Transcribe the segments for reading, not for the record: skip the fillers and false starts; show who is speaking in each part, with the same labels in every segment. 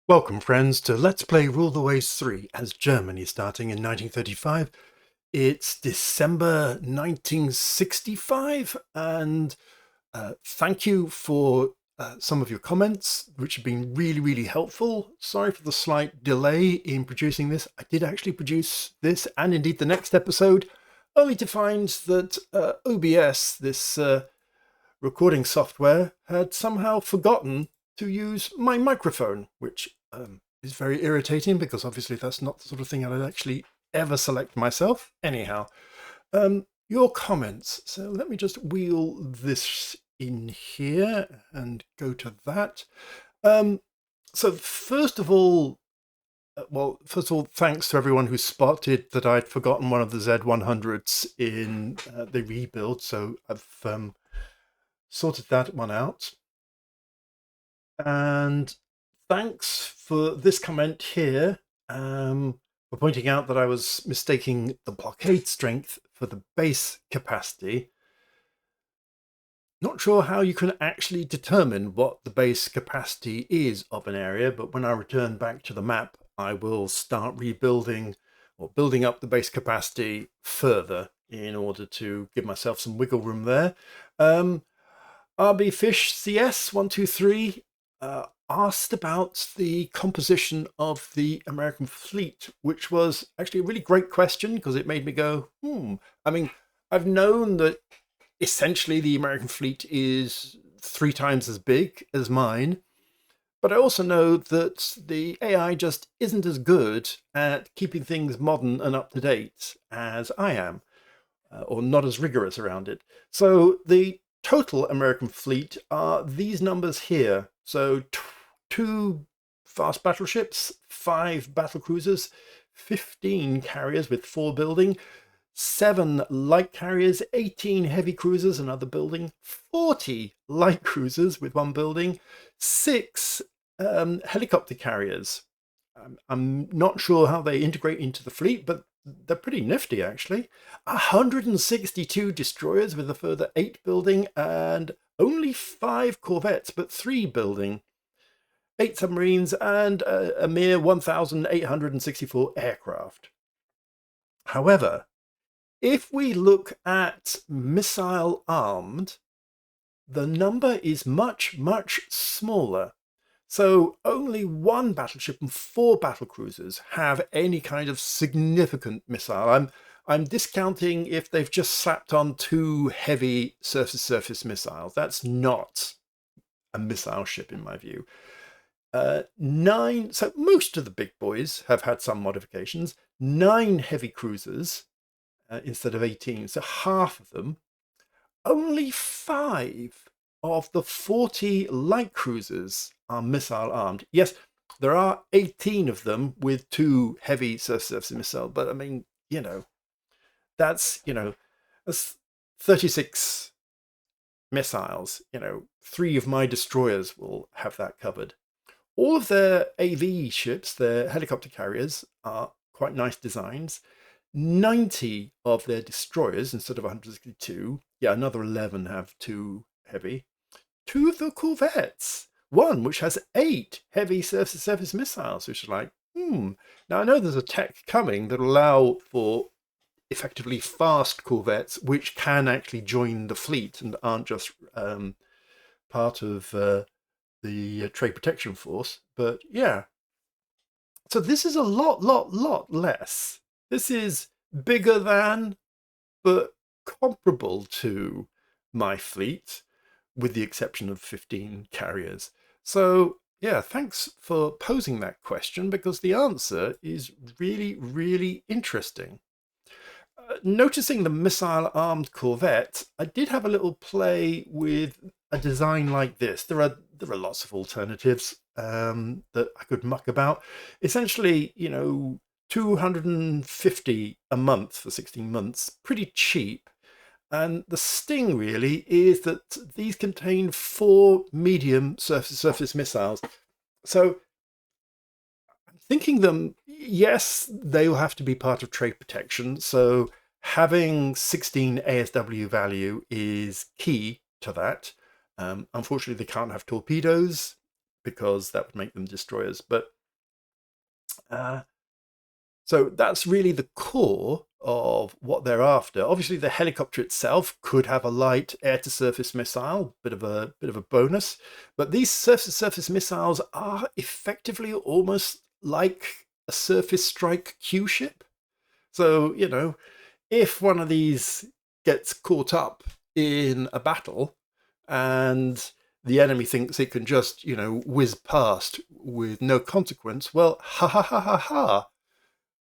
Speaker 1: Welcome, friends, to Let's Play Rule the Waves 3 as Germany starting in 1935. It's December 1965, and thank you for some of your comments, which have been really helpful. Sorry for the slight delay in producing this. I did actually produce this and indeed the next episode, only to find that OBS, this recording software, had somehow forgotten to use my microphone, which is very irritating because obviously that's not the sort of thing I'd actually ever select myself. Anyhow, your comments. So let me just wheel this in here and go to that. So first of all, thanks to everyone who spotted that I'd forgotten one of the Z100s in the rebuild. So I've sorted that one out. And thanks for this comment here, for pointing out that I was mistaking the blockade strength for the base capacity. Not sure how you can actually determine what the base capacity is of an area, but when I return back to the map, I will start rebuilding or building up the base capacity further in order to give myself some wiggle room there. RB Fish CS 123 asked about the composition of the American fleet, which was actually a really great question because it made me go, I mean, I've known that essentially the American fleet is 3 times as big as mine, but I also know that the AI just isn't as good at keeping things modern and up to date as I am, or not as rigorous around it. So the total American fleet are these numbers here. So 2 fast battleships, 5 battlecruisers, 15 carriers with 4 building, 7 light carriers, 18 heavy cruisers, another building, 40 light cruisers with 1 building, 6 helicopter carriers. I'm not sure how they integrate into the fleet, but they're pretty nifty actually. 162 destroyers with a further 8 building, and only 5 corvettes, but 3 building. 8 submarines and a mere 1,864 aircraft. However, if we look at missile armed, the number is much smaller. So only 1 battleship and 4 battlecruisers have any kind of significant missile. I'm discounting if they've just slapped on 2 heavy surface missiles. That's not a missile ship in my view. 9, so most of the big boys have had some modifications. 9 heavy cruisers instead of 18, so half of them. Only 5 of the 40 light cruisers are missile armed. Yes, there are 18 of them with 2 heavy surface missiles, but I mean, that's 36 missiles. 3 of my destroyers will have that covered. All of their AV ships, their helicopter carriers, are quite nice designs. 90 of their destroyers instead of 162. Yeah, another 11 have 2 heavy. 2 of the corvettes. 1 which has 8 heavy surface missiles, which is like, Now I know there's a tech coming that will allow for effectively fast corvettes which can actually join the fleet and aren't just part of the Trade Protection Force. But yeah, so this is a lot less. This is bigger than, but comparable to my fleet, with the exception of 15 carriers. So yeah, thanks for posing that question, because the answer is really interesting. Noticing the missile-armed corvette, I did have a little play with a design like this. There are lots of alternatives that I could muck about. Essentially, 250 a month for 16 months, pretty cheap. And the sting really is that these contain 4 medium surface missiles. So I'm thinking them, yes, they will have to be part of trade protection. So having 16 ASW value is key to that. Unfortunately, they can't have torpedoes because that would make them destroyers. But Uh, so that's really the core of what they're after. Obviously, the helicopter itself could have a light air-to-surface missile, bit of a bonus. But these surface-to-surface missiles are effectively almost like a surface strike Q ship. So, you know, if one of these gets caught up in a battle and the enemy thinks it can just, you know, whiz past with no consequence, well, ha ha ha ha ha.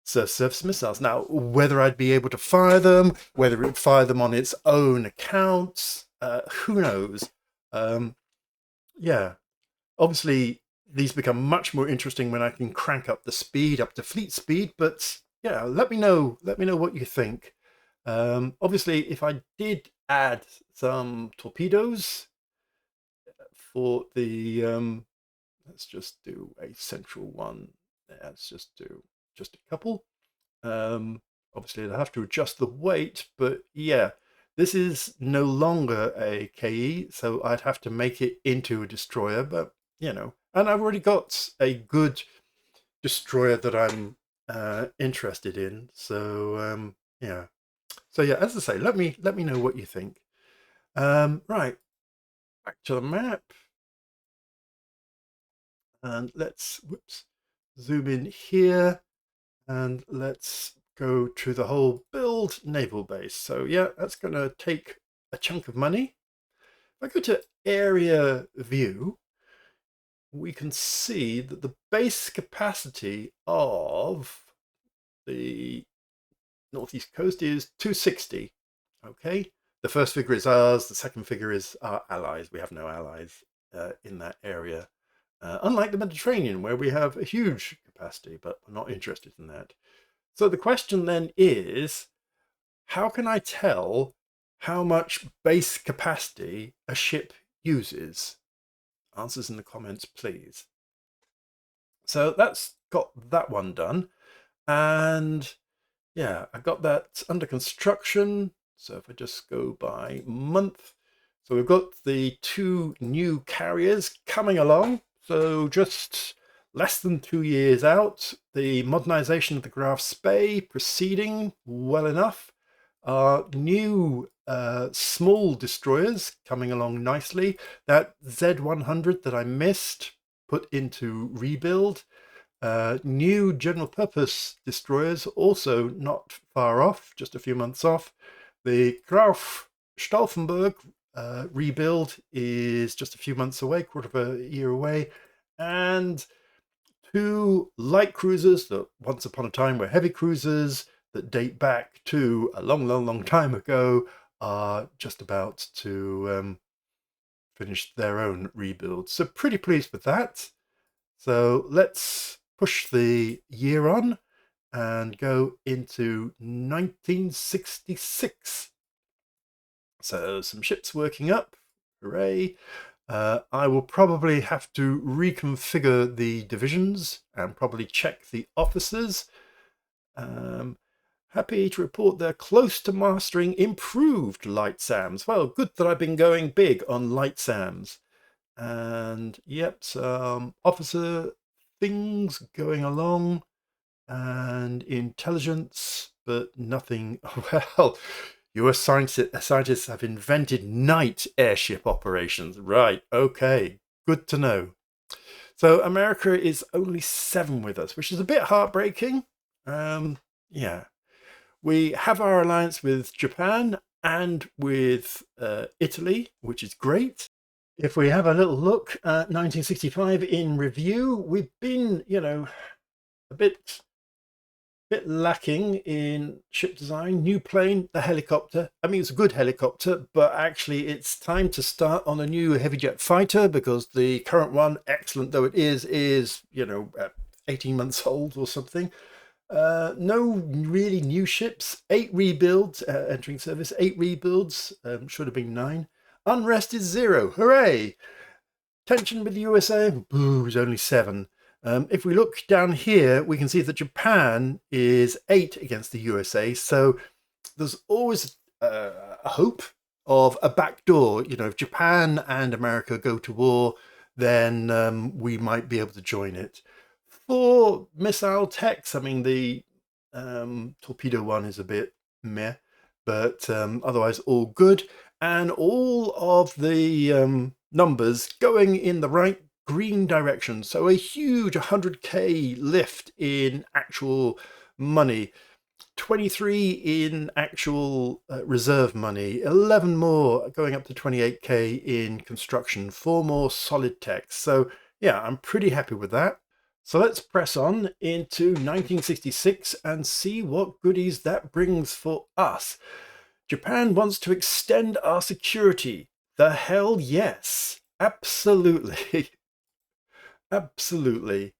Speaker 1: Surface missiles. Now, whether I'd be able to fire them, whether it would fire them on its own accounts, who knows? Yeah, obviously these become much more interesting when I can crank up the speed up to fleet speed. But yeah, let me know what you think. Obviously, if I did add some torpedoes for the let's just do a central one. Let's just do just a couple. Obviously, I'll have to adjust the weight, but yeah, this is no longer a KE, so I'd have to make it into a destroyer. But you know, and I've already got a good destroyer that I'm interested in. So yeah, as I say, let me know what you think. Right, back to the map, and let's zoom in here. And let's go to the whole build naval base. So yeah, that's going to take a chunk of money. If I go to area view, we can see that the base capacity of the northeast coast is 260. Okay, the first figure is ours, the second figure is our allies. We have no allies in that area, unlike the Mediterranean, where we have a huge capacity, but we're not interested in that. So the question then is, how can I tell how much base capacity a ship uses? Answers in the comments, please. So that's got that one done. And yeah, I got that under construction. So if I just go by month, so we've got the 2 new carriers coming along. So just less than 2 years out, the modernization of the Graf Spee proceeding well enough. New small destroyers coming along nicely. That Z100 that I missed, put into rebuild. New general purpose destroyers also not far off, just a few months off. The Graf Stauffenberg rebuild is just a few months away, quarter of a year away. And 2 light cruisers that once upon a time were heavy cruisers that date back to a long time ago are just about to finish their own rebuild. So pretty pleased with that. So let's push the year on and go into 1966. So some ships working up, hooray. I will probably have to reconfigure the divisions and probably check the officers. Happy to report they're close to mastering improved light SAMs. Well, good that I've been going big on light SAMs. And yep, some officer things going along and intelligence, but nothing. Well, US scientists have invented night airship operations. Right, okay, good to know. So America is only 7 with us, which is a bit heartbreaking. Yeah, we have our alliance with Japan and with Italy, which is great. If we have a little look at 1965 in review, we've been, you know, a bit lacking in ship design. New plane, the helicopter. I mean, it's a good helicopter, but actually it's time to start on a new heavy jet fighter, because the current one, excellent though it is, you know, 18 months old or something. No really new ships. 8 rebuilds entering service. 8 rebuilds. Should have been 9. Unrest is 0. Hooray! Tension with the USA. Boo, is only 7. If we look down here, we can see that Japan is 8 against the USA. So there's always a hope of a backdoor. You know, if Japan and America go to war, then we might be able to join it. for missile techs, I mean, the torpedo one is a bit meh, but otherwise all good. And all of the numbers going in the right green direction. So a huge 100k lift in actual money. 23 in actual reserve money, 11 more going up to 28k in construction, 4 more solid techs. So yeah, I'm pretty happy with that. So let's press on into 1966 and see what goodies that brings for us. Japan wants to extend our security. The hell yes. Absolutely. Absolutely. A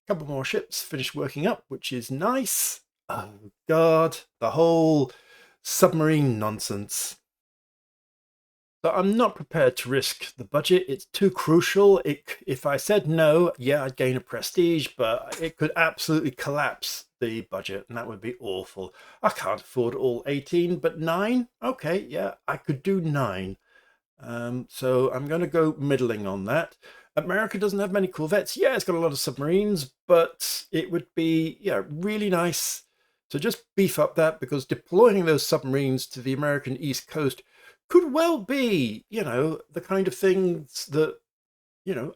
Speaker 1: couple more ships finished working up, which is nice. Oh God, the whole submarine nonsense. But I'm not prepared to risk the budget. It's too crucial. If I said no, yeah, I'd gain a prestige, but it could absolutely collapse the budget, and that would be awful. I can't afford all 18, but 9? Okay, yeah, I could do 9. So I'm going to go middling on that. America doesn't have many corvettes. Yeah, it's got a lot of submarines, but it would be really nice to just beef up that, because deploying those submarines to the American East Coast could well be, the kind of things that,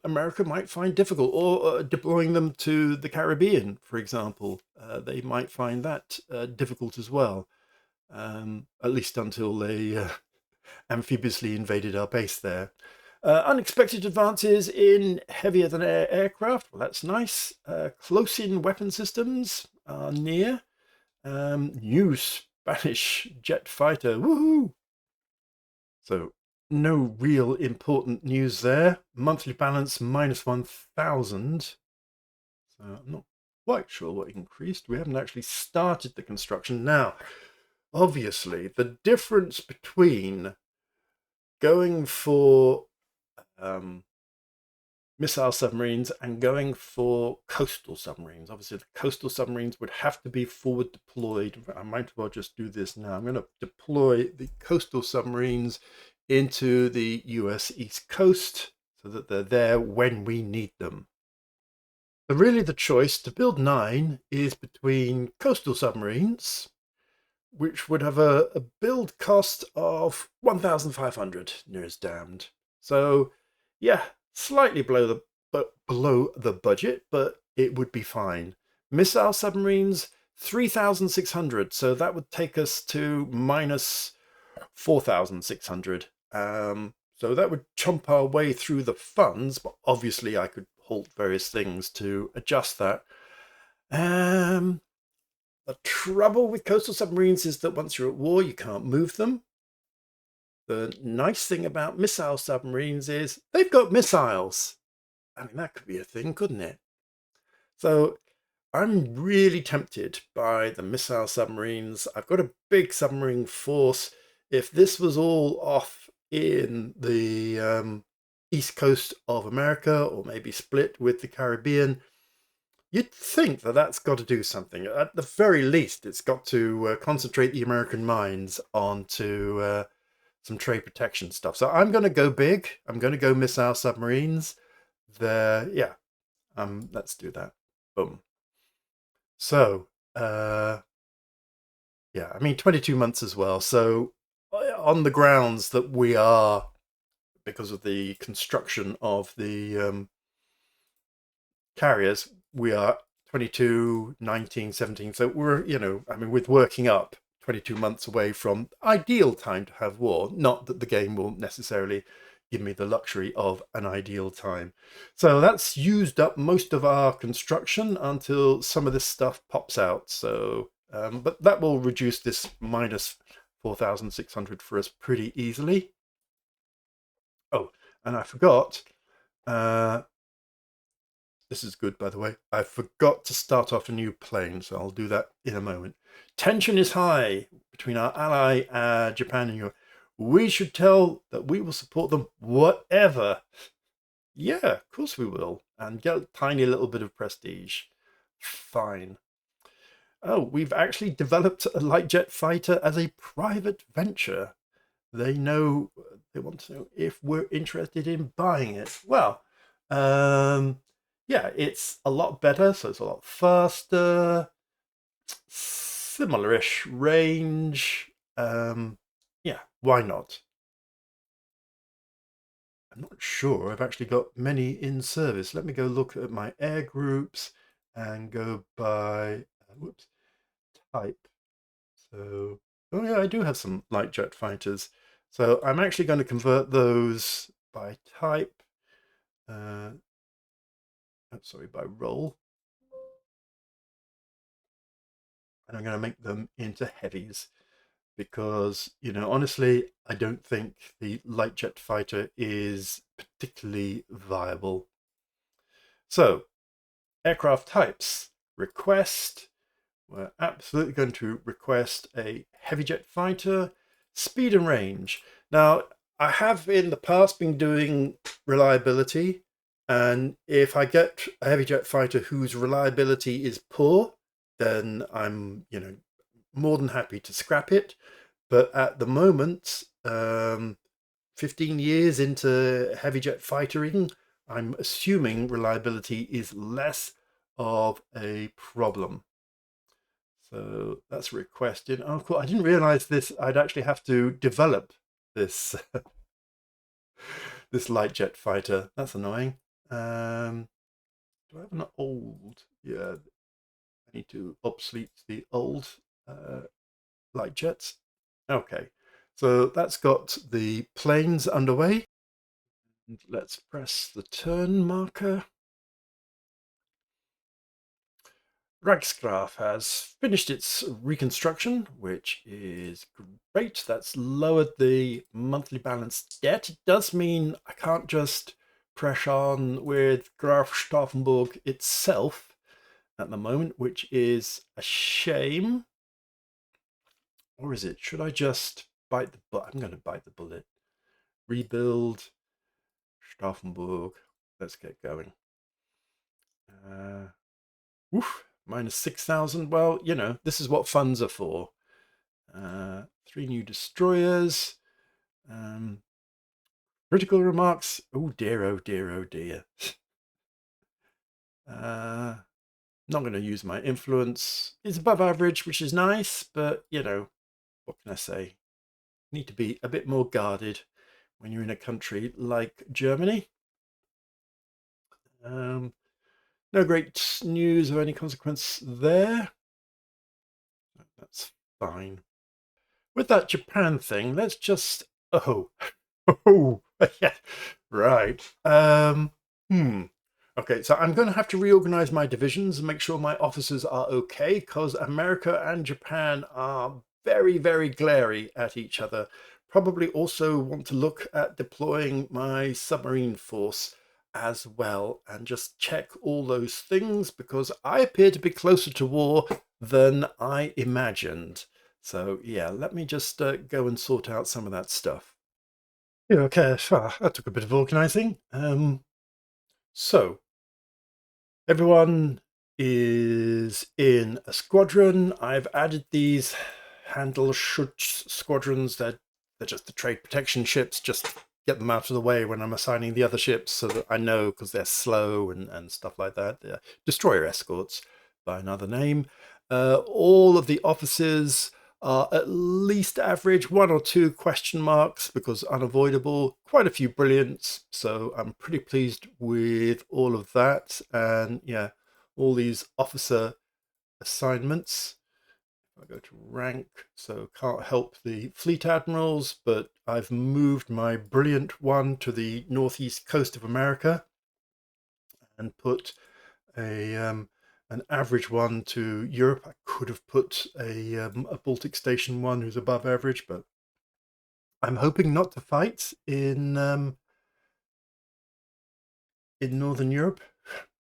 Speaker 1: America might find difficult, or deploying them to the Caribbean, for example. They might find that difficult as well, at least until they amphibiously invaded our base there. Unexpected advances in heavier than air aircraft. Well, that's nice. Close-in weapon systems are near. New Spanish jet fighter. Woohoo! So no real important news there. Monthly balance minus 1,000. So I'm not quite sure what increased. We haven't actually started the construction. Now, obviously, the difference between going for missile submarines and going for coastal submarines. Obviously, the coastal submarines would have to be forward deployed. I might as well just do this now. I'm going to deploy the coastal submarines into the US East Coast so that they're there when we need them. So really the choice to build 9 is between coastal submarines, which would have a build cost of 1,500, near as damned. So yeah, slightly below the budget, but it would be fine. Missile submarines, 3,600, so that would take us to minus 4,600. So that would chomp our way through the funds, but obviously I could halt various things to adjust that. The trouble with coastal submarines is that once you're at war, you can't move them. The nice thing about missile submarines is they've got missiles. I mean, that could be a thing, couldn't it? So I'm really tempted by the missile submarines. I've got a big submarine force. If this was all off in the east coast of America, or maybe split with the Caribbean, you'd think that that's got to do something. At the very least, it's got to concentrate the American minds onto some trade protection stuff. So I'm going to go big. I'm going to go missile submarines. Let's do that. Boom. So, I mean, 22 months as well. So on the grounds that we are, because of the construction of the carriers, we are 22, 19, 17. So we're, with working up, 22 months away from ideal time to have war. Not that the game will necessarily give me the luxury of an ideal time. So that's used up most of our construction until some of this stuff pops out. So, but that will reduce this minus 4,600 for us pretty easily. Oh, and I forgot, this is good, by the way. I forgot to start off a new plane, so I'll do that in a moment. Tension is high between our ally, Japan, and Europe. We should tell that we will support them whatever. Yeah, of course we will. And get a tiny little bit of prestige. Fine. Oh, we've actually developed a light jet fighter as a private venture. They want to know if we're interested in buying it. Well, yeah, it's a lot better. So it's a lot faster, similar-ish range. Yeah, why not? I'm not sure I've actually got many in service. Let me go look at my air groups and go by, whoops, type. So, oh yeah, I do have some light jet fighters. So I'm actually going to convert those by type. Sorry, by role. And I'm going to make them into heavies because, honestly, I don't think the light jet fighter is particularly viable. So, aircraft types. Request. We're absolutely going to request a heavy jet fighter. Speed and range. Now, I have in the past been doing reliability, and if I get a heavy jet fighter whose reliability is poor, then I'm, more than happy to scrap it. But at the moment, 15 years into heavy jet fightering, I'm assuming reliability is less of a problem. So that's requested. Oh, cool. I didn't realize this. I'd actually have to develop this this light jet fighter. That's annoying. Do I have an old? Yeah, I need to obsolete the old light jets. Okay, so that's got the planes underway. And let's press the turn marker. Rijksgraf has finished its reconstruction, which is great. That's lowered the monthly balance debt. It does mean I can't just press on with Graf Stauffenberg itself at the moment, which is a shame. Or is it? Should I just bite the bullet? I'm going to bite the bullet. Rebuild Stauffenberg. Let's get going. Oof, minus 6,000. Well, this is what funds are for. 3 new destroyers. Critical remarks. Oh dear, oh dear, oh dear. Not going to use my influence. It's above average, which is nice, but what can I say? Need to be a bit more guarded when you're in a country like Germany. No great news of any consequence there. That's fine. With that Japan thing, let's just oh yeah, right. Okay, so I'm going to have to reorganize my divisions and make sure my officers are okay, because America and Japan are very, very glary at each other. Probably also want to look at deploying my submarine force as well and just check all those things, because I appear to be closer to war than I imagined. So yeah, let me just go and sort out some of that stuff. Yeah, okay, that took a bit of organizing. So everyone is in a squadron. I've added these Handelsschutz squadrons. They're just the trade protection ships. Just get them out of the way when I'm assigning the other ships, so that I know, because they're slow and stuff like that. They're destroyer escorts by another name. All of the officers are at least average, 1 or 2 question marks because unavoidable, quite a few brilliants. So I'm pretty pleased with all of that. And yeah, all these officer assignments. I go to rank, so can't help the fleet admirals, but I've moved my brilliant one to the northeast coast of America and put an average one to Europe. I could have put a Baltic Station one who's above average, but I'm hoping not to fight in Northern Europe.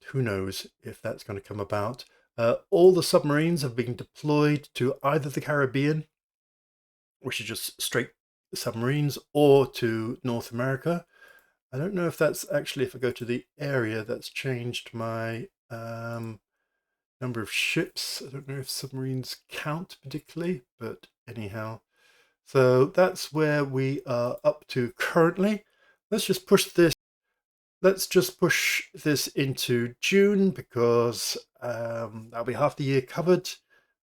Speaker 1: Who knows if that's going to come about. All the submarines have been deployed to either the Caribbean, which is just straight submarines, or to North America. I don't know if that's actually, if I go to the area, that's changed my number of ships. I don't know if submarines count particularly, but anyhow. So that's where we are up to currently. Let's just push this let's just push this into June because that'll be half the year covered.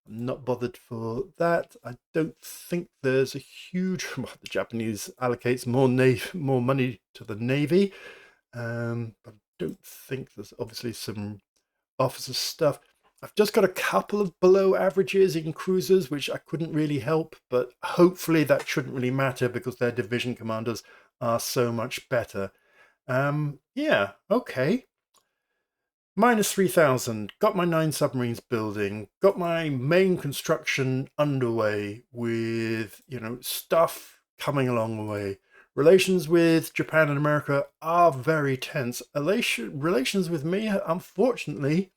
Speaker 1: I'm not bothered for that. I don't think there's a huge... Well, the Japanese allocates more money to the Navy, but I don't think there's obviously some officer stuff. I've just got a couple of below averages in cruisers, which I couldn't really help, but hopefully that shouldn't really matter because their division commanders are so much better. Yeah, okay. Minus 3,000. Got my 9 submarines building. Got my main construction underway with, stuff coming along the way. Relations with Japan and America are very tense. Relations with me, unfortunately,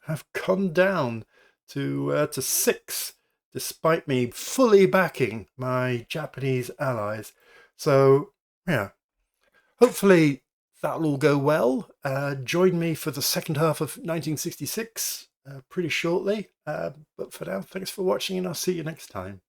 Speaker 1: have gone down to 6, despite me fully backing my Japanese allies. So, yeah, hopefully that'll all go well. Join me for the second half of 1966 pretty shortly. But for now, thanks for watching, and I'll see you next time.